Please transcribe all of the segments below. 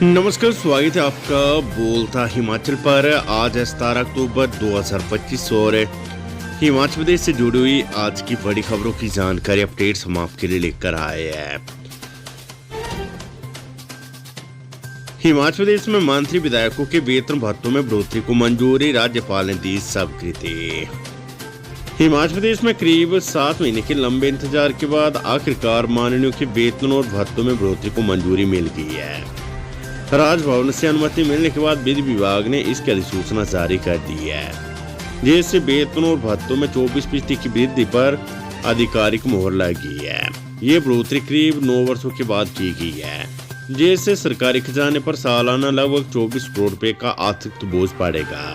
नमस्कार, स्वागत है आपका बोलता हिमाचल पर। आज है 17 अक्टूबर 2025 और हिमाचल प्रदेश से जुड़ी हुई आज की बड़ी खबरों की जानकारी अपडेट्स हम आपके लिए लेकर आए हैं। हिमाचल प्रदेश में मंत्री विधायकों के वेतन भत्तों में बढ़ोतरी को मंजूरी, राज्यपाल ने दी स्वीकृति। हिमाचल प्रदेश में करीब 7 महीने के लंबे इंतजार के बाद आखिरकार माननीयों के वेतन और भत्तों में बढ़ोतरी को मंजूरी मिल गई है। राजभवन से अनुमति मिलने के बाद विधि विभाग ने इसकी अधिसूचना जारी कर दी है, जिससे वेतन और भत्तों में 24% की वृद्धि पर आधिकारिक मोहर लगी है। ये बढ़ोतरी करीब 9 वर्षों के बाद की गई है, जिससे सरकारी खजाने पर सालाना लगभग 24 करोड़ रुपए का अतिरिक्त बोझ पड़ेगा।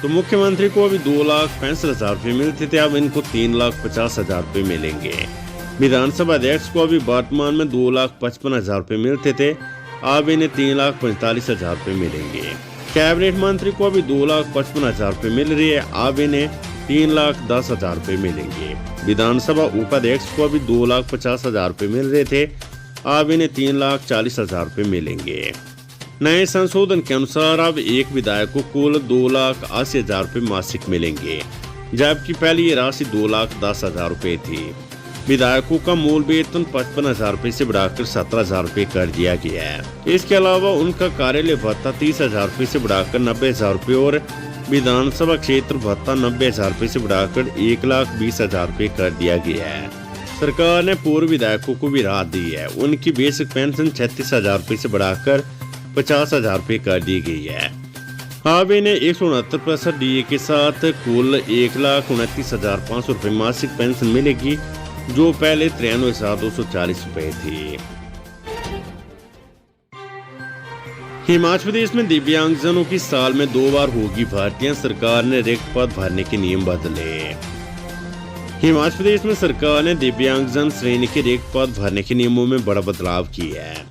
तो मुख्यमंत्री को अभी 2,65,000 रुपये मिलते थे, अब इनको 3,50,000 रुपये मिलेंगे। विधानसभा अध्यक्ष को अभी वर्तमान में 2,55,000 रुपये मिलते थे, अब इन्हें 3,45,000 रुपये मिलेंगे। कैबिनेट मंत्री को अभी 2,55,000 रुपये मिल रही है, अब इन्हें 3,10,000 रुपये मिलेंगे। विधानसभा उपाध्यक्ष को अभी 2,50,000 रुपये मिल रहे थे, अब इन्हें 3,40,000 रुपये मिलेंगे। नए संशोधन के अनुसार अब एक विधायक को कुल 2,80,000 रुपये मासिक मिलेंगे, जबकि पहले ये राशि 2,10,000 रुपये थी। विधायकों का मूल वेतन 55,000 रुपये से बढ़ाकर 17,000 रुपये कर दिया गया है। इसके अलावा उनका कार्यालय भत्ता 30,000 रुपये से बढ़ाकर 90,000 रुपये और विधानसभा क्षेत्र भत्ता 90,000 रुपये से बढ़ाकर 1,20,000 रुपये कर दिया गया है। सरकार ने पूर्व विधायकों को भी राहत दी है। उनकी बेसिक पेंशन 36,000 रुपये से बढ़ाकर 50,000 रुपये कर दी गई है। अब इन्हें 169% DA के साथ कुल 1,29,500 रुपये मासिक पेंशन मिलेगी, जो पहले 93,240 रुपए थी। हिमाचल प्रदेश में दिव्यांगजनों की साल में 2 बार होगी भर्तियां, सरकार ने रिक्त पद भरने के नियम बदले। हिमाचल प्रदेश में सरकार ने दिव्यांगजन श्रेणी के रिक्त पद भरने के नियमों में बड़ा बदलाव किया है।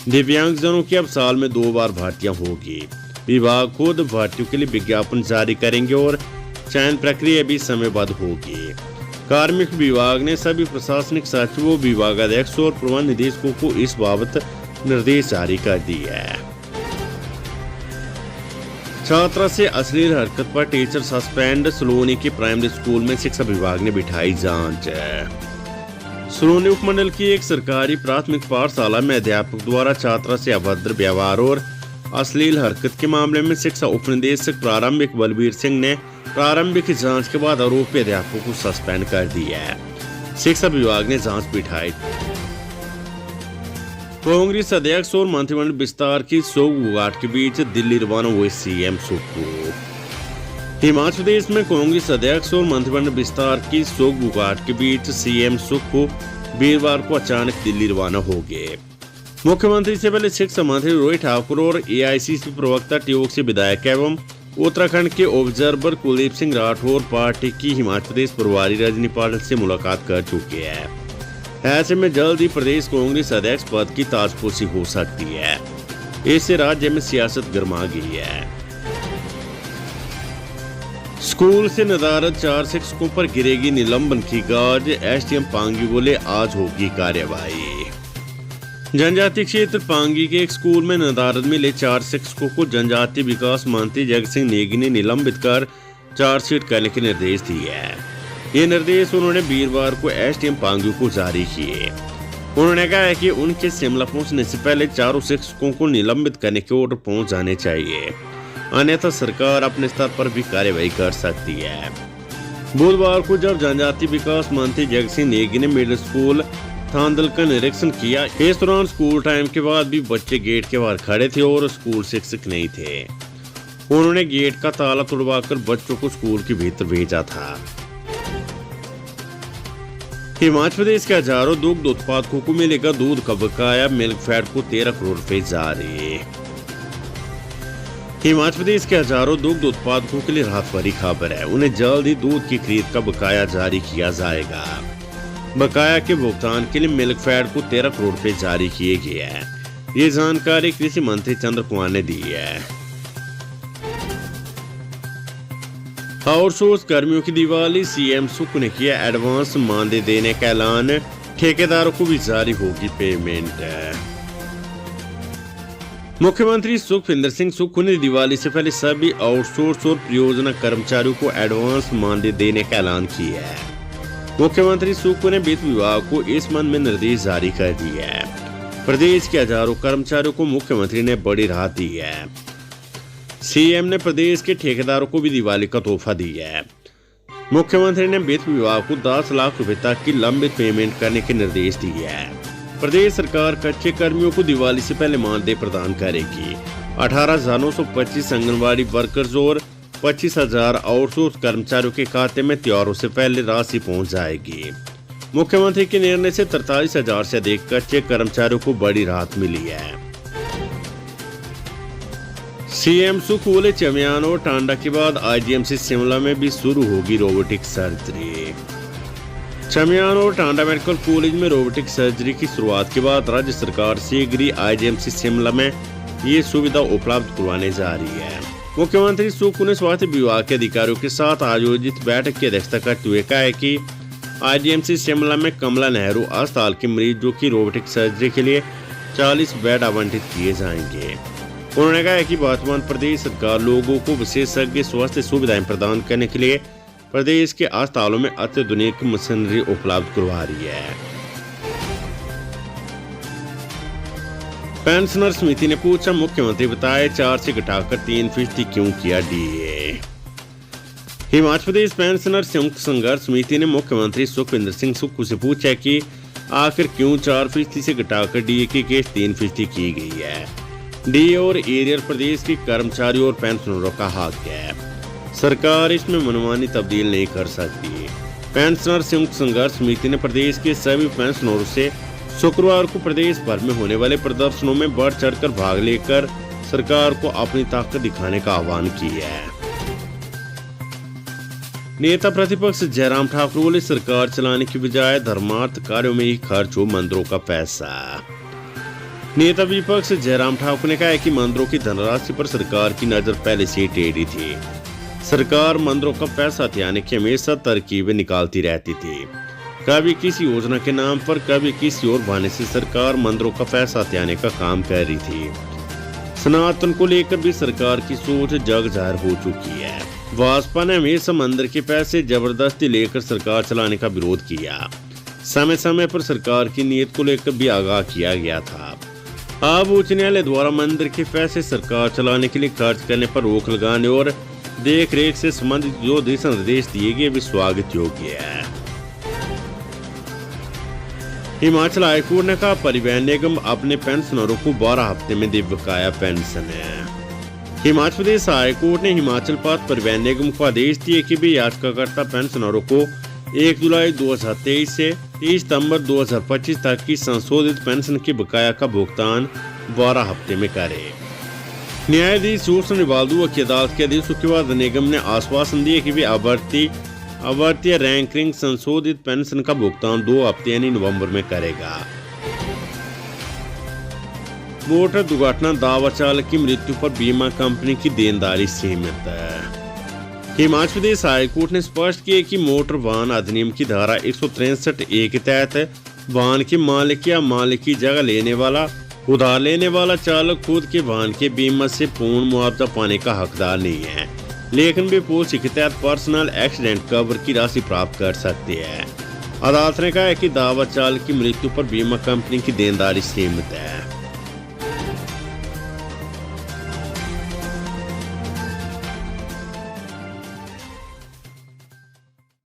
दिव्यांगजनों की अब साल में 2 बार भर्तियां होगी। विभाग खुद भर्तियों के लिए विज्ञापन जारी करेंगे और चयन प्रक्रिया भी समयबद्ध होगी। कार्मिक विभाग ने सभी प्रशासनिक सचिवों, विभागाध्यक्ष और प्रबंध निदेशकों को इस बाबत निर्देश जारी कर दिए है। छात्रा से अश्लील हरकत पर टीचर सस्पेंड, सलोनी के प्राइमरी स्कूल में शिक्षा विभाग ने बिठाई जांच। सलोनी उपमंडल की एक सरकारी प्राथमिक पाठशाला में अध्यापक द्वारा छात्रा से अभद्र व्यवहार और अश्लील हरकत के मामले में शिक्षा उपनिदेशक प्रारंभिक बलबीर सिंह ने प्रारंभिक जांच के बाद आरोपी अध्यापकों को सस्पेंड कर दिया है। शिक्षा विभाग ने जांच बिठाई। कांग्रेस अध्यक्ष और मंत्रिमंडल विस्तार की सोगबुगाहट के बीच दिल्ली रवाना हुए सीएम सुक्खू। हिमाचल प्रदेश में कांग्रेस अध्यक्ष और मंत्रिमंडल विस्तार की सोगबुगाहट के बीच सीएम सुक्खू वीरवार को अचानक दिल्ली रवाना हो गए। मुख्यमंत्री से पहले शिक्षा मंत्री रोहित ठाकुर और AICC प्रवक्ता ट्योक से विधायक एवं उत्तराखंड के ऑब्जर्वर कुलदीप सिंह राठौर पार्टी की हिमाचल प्रदेश प्रभारी रजनी पाटिल से मुलाकात कर चुके हैं। ऐसे में जल्द ही प्रदेश कांग्रेस अध्यक्ष पद की ताजपोशी हो सकती है। इससे राज्य में सियासत गर्मा गई है। स्कूल से नदारद 4 शिक्षकों पर गिरेगी निलंबन की गाज, SDM पांगी बोले आज होगी कार्यवाही। जनजातीय क्षेत्र पांगी के एक स्कूल में नदारद मिले 4 शिक्षकों को जनजातीय विकास मंत्री जगत सिंह नेगी ने निलंबित कर चार्जशीट करने के निर्देश दिए हैं। ये निर्देश उन्होंने वीरवार को SDM पांगी को जारी किए। उन्होंने कहा है कि उनके शिमला पहुंचने से पहले चारों शिक्षकों को निलंबित करने के ऑर्डर पहुंच जाने चाहिए, अन्यथा सरकार अपने स्तर पर भी कार्यवाही कर सकती है। बुधवार को जब जनजातीय विकास मंत्री जगत सिंह नेगी ने मिडिल स्कूल थांदल का निरीक्षण किया, इस दौरान स्कूल टाइम के बाद भी बच्चे गेट के बाहर खड़े थे और स्कूल शिक्षक नहीं थे। उन्होंने गेट का ताला तोड़वाकर बच्चों को स्कूल के भीतर भेजा था। हिमाचल प्रदेश के हजारों दुग्ध उत्पादकों को मिलेगा दूध का बकाया, मिल्कफेड को 13 करोड़ रुपए जारी। हिमाचल प्रदेश के हजारों दुग्ध उत्पादकों के लिए राहत भरी खबर है। उन्हें जल्द ही दूध की खरीद का बकाया जारी किया जाएगा। बकाया के भुगतान के लिए मिल्कफेड को 13 करोड़ रुपए जारी किए गए हैं। ये जानकारी कृषि मंत्री चंद्र कुमार ने दी है। आउटसोर्स कर्मियों की दिवाली, सीएम सुक्खू ने किया एडवांस मानदेय देने का ऐलान, ठेकेदारों को भी जारी होगी पेमेंट। मुख्यमंत्री सुखविंदर सिंह सुक्खू ने दिवाली से पहले सभी आउटसोर्स और परियोजना कर्मचारियों को एडवांस मानदेय देने का ऐलान किया है। मुख्यमंत्री सुक्खू ने वित्त विभाग को इस संबंध में निर्देश जारी कर दिए हैं। प्रदेश के हजारों कर्मचारियों को मुख्यमंत्री ने बड़ी राहत दी है। सीएम ने प्रदेश के ठेकेदारों को भी दिवाली का तोहफा दिया है। मुख्यमंत्री ने वित्त विभाग को 10 लाख रुपए तक की लंबित पेमेंट करने के निर्देश दिए हैं। प्रदेश सरकार कच्चे कर्मियों को दिवाली से पहले मानदेय प्रदान करेगी। 18,925 आंगनबाड़ी वर्कर्स और 25,000 आउटसोर्स कर्मचारियों के खाते में त्योहारों से पहले राशि पहुंच जाएगी। मुख्यमंत्री के निर्णय से 43,000 से अधिक कच्चे कर्मचारियों को बड़ी राहत मिली है। सीएम सुक्खू बोले, चमियान और टांडा के बाद आईजीएमसी शिमला में भी शुरू होगी रोबोटिक सर्जरी। चमियान और टांडा मेडिकल कॉलेज में रोबोटिक सर्जरी की शुरुआत के बाद राज्य सरकार शीघ्र ही आईजीएमसी शिमला में ये सुविधा उपलब्ध करवाने जा रही है। मुख्यमंत्री सुक्खू ने स्वास्थ्य विभाग के अधिकारियों के साथ आयोजित बैठक की अध्यक्षता करते हुए कहा है कि आईजीएमसी शिमला में कमला नेहरू अस्पताल के मरीजों की रोबोटिक सर्जरी के लिए 40 बेड आवंटित किए जाएंगे। उन्होंने कहा है कि वर्तमान प्रदेश सरकार लोगों को विशेषज्ञ स्वास्थ्य सुविधाएं प्रदान करने के लिए प्रदेश के अस्पतालों में अत्याधुनिक मशीनरी उपलब्ध करवा रही है। पेंशनर समिति ने पूछा, मुख्यमंत्री बताए 4 से घटाकर 3% क्यों किया डीए। हिमाचल प्रदेश पेंशनर संयुक्त संघर्ष समिति ने मुख्यमंत्री सुखविंदर सिंह सुक्खू से पूछा कि आखिर क्यों 4% से घटाकर डीए की केस 3% की गई है। डीए और एरियर प्रदेश के कर्मचारियों और पेंशनरों का हक है। सरकार इसमें मनमानी तब्दील नहीं कर सकती। पेंशनर संयुक्त संघर्ष समिति ने प्रदेश के सभी पेंशनरों से शुक्रवार को प्रदेश भर में होने वाले प्रदर्शनों में बढ़ चढ़कर भाग लेकर सरकार को अपनी ताकत दिखाने का आह्वान किया है। नेता प्रतिपक्ष जयराम ठाकुर बोले, सरकार चलाने की बजाय धर्मार्थ कार्यों में ही खर्च हो मंदिरों का पैसा। नेता विपक्ष जयराम ठाकुर ने कहा है कि मंदिरों की धनराशि पर सरकार की नजर पहले से ही टेढ़ी थी। सरकार मंदिरों का पैसा हथियाने की हमेशा तरकीबें निकालती रहती थी। कभी किसी योजना के नाम पर, कभी किसी और बहाने से सरकार मंदिरों का पैसा हथियाने का काम कर रही थी। सनातन को लेकर भी सरकार की सोच जग जाहिर हो चुकी है। भाजपा ने हमेशा मंदिर के पैसे जबरदस्ती लेकर सरकार चलाने का विरोध किया। समय समय पर सरकार की नीयत को लेकर भी आगाह किया गया था। अब उच्च न्यायालय द्वारा मंदिर के पैसे सरकार चलाने के लिए खर्च करने पर रोक लगाने और देख रेख से संबंधित जो दिशा निर्देश दिए गए वे स्वागत योग्य है। हिमाचल हाईकोर्ट ने कहा, परिवहन निगम अपने पेंशनरों को 12 हफ्ते में दे बकाया पेंशन है। हिमाचल प्रदेश हाईकोर्ट ने हिमाचल पथ परिवहन निगम को आदेश दिए कि वे याचिकाकर्ता पेंशनरों को 1 जुलाई 2023 से 30 सितंबर 2025 तक की संशोधित पेंशन के बकाया का भुगतान 12 हफ्ते में करे। न्यायाधीश रोशन रिवाल्दो की अदालत के आदेशों के बाद निगम ने आश्वासन दिया कि वे आवर्तीय रैंकिंग संशोधित पेंशन का भुगतान 2 हफ्ते यानी नवंबर में करेगा। मोटर दुर्घटना दावा चालक की मृत्यु पर बीमा कंपनी की देनदारी सीमित है। हिमाचल प्रदेश हाईकोर्ट ने स्पष्ट किया कि मोटर वाहन अधिनियम की धारा 163A के तहत वाहन के मालिक या मालिक की जगह उधार लेने वाला चालक खुद के वाहन के बीमा से पूर्ण मुआवजा पाने का हकदार नहीं है, लेकिन वे पॉलिसी के तहत पर्सनल एक्सीडेंट कवर की राशि प्राप्त कर सकते हैं। अदालत ने कहा है कि दावा चालक की मृत्यु पर बीमा कंपनी की देनदारी सीमित है।